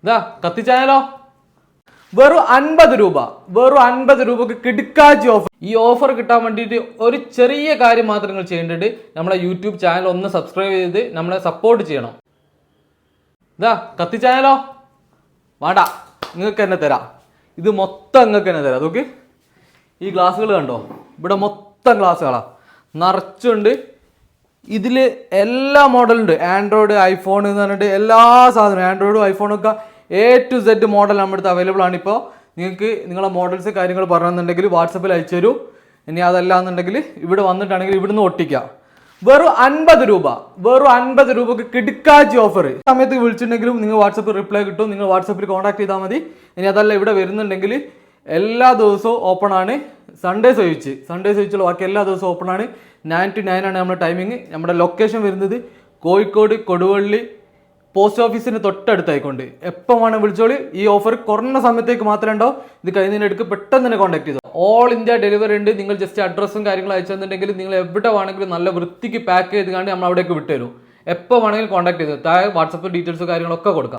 ഇതാ കത്തിച്ചായാലോ? വെറും 50 രൂപ, വെറും 50 രൂപക്ക് കിടുക്കാച്ചി ഓഫർ. ഈ ഓഫർ കിട്ടാൻ വേണ്ടിയിട്ട് ഒരു ചെറിയ കാര്യം മാത്രം നിങ്ങൾ ചെയ്യേണ്ടത്, നമ്മളെ യൂട്യൂബ് ചാനൽ ഒന്ന് സബ്സ്ക്രൈബ് ചെയ്ത് നമ്മളെ സപ്പോർട്ട് ചെയ്യണം. ഇതാ കത്തിച്ചായാലോ? വേണ്ട, നിങ്ങൾക്ക് തന്നെ തരാം. ഇത് മൊത്തം നിങ്ങൾക്ക് തന്നെ തരാം. നോക്ക്, ഈ ഗ്ലാസ്സുകൾ കണ്ടോ? ഇവിടെ മൊത്തം ഗ്ലാസ്സുകളാണ് നിറച്ചുണ്ട്. ഇതിൽ എല്ലാ മോഡലുണ്ട്. ആൻഡ്രോയിഡ്, ഐഫോൺ എന്ന് പറഞ്ഞിട്ട് എല്ലാ സാധനവും, ആൻഡ്രോയിഡും ഐഫോണൊക്കെ A to Z മോഡൽ നമ്മുടെ അടുത്ത് അവൈലബിൾ ആണ്. ഇപ്പോൾ നിങ്ങൾക്ക് നിങ്ങളെ മോഡൽസ് കാര്യങ്ങൾ പറയണമെന്നുണ്ടെങ്കിൽ വാട്സപ്പിൽ അയച്ചു തരൂ. ഇനി അതല്ല എന്നുണ്ടെങ്കിൽ ഇവിടെ വന്നിട്ടാണെങ്കിൽ ഇവിടുന്ന് ഒട്ടിക്കാം. വെറും 50 രൂപ, വെറും 50 രൂപക്ക് കിടുക്കാച്ചി ഓഫർ. സമയത്ത് വിളിച്ചിട്ടുണ്ടെങ്കിലും നിങ്ങൾ വാട്സപ്പിൽ റിപ്ലൈ കിട്ടും. നിങ്ങൾ വാട്സപ്പിൽ കോൺടാക്ട് ചെയ്താൽ മതി. ഇനി അതല്ല ഇവിടെ വരുന്നുണ്ടെങ്കിൽ എല്ലാ ദിവസവും ഓപ്പൺ ആണ്. സൺഡേസ് ഒഴിച്ചുള്ള ബാക്കി എല്ലാ ദിവസവും ഓപ്പൺ ആണ്. 9 to 9 ആണ് നമ്മുടെ ടൈമിങ്. നമ്മുടെ ലൊക്കേഷൻ വരുന്നത് കോഴിക്കോട് കൊടുവള്ളി പോസ്റ്റ് ഓഫീസിന് തൊട്ടടുത്തായിക്കൊണ്ട്. എപ്പോൾ വേണം വിളിച്ചോളി. ഈ ഓഫർ കുറഞ്ഞ സമയത്തേക്ക് മാത്രമേ ഉണ്ടാവും. ഇത് കഴിഞ്ഞതിനിടയ്ക്ക് പെട്ടെന്ന് തന്നെ കോൺടാക്ട് ചെയ്തു. ഓൾ ഇന്ത്യ ഡെലിവറി ഉണ്ട്. നിങ്ങൾ ജസ്റ്റ് അഡ്രസ്സും കാര്യങ്ങളും അയച്ചു തന്നിട്ടുണ്ടെങ്കിൽ നിങ്ങൾ എവിടെ വേണമെങ്കിലും നല്ല വൃത്തിക്ക് പാക്ക് ചെയ്ത് കണ്ട് നമ്മൾ അവിടേക്ക് വിട്ടുതരും. എപ്പോൾ വേണമെങ്കിലും കോൺടാക്ട് ചെയ്തു. താഴെ വാട്സപ്പ് ഡീറ്റെയിൽസ് കാര്യങ്ങളൊക്കെ കൊടുക്കാം.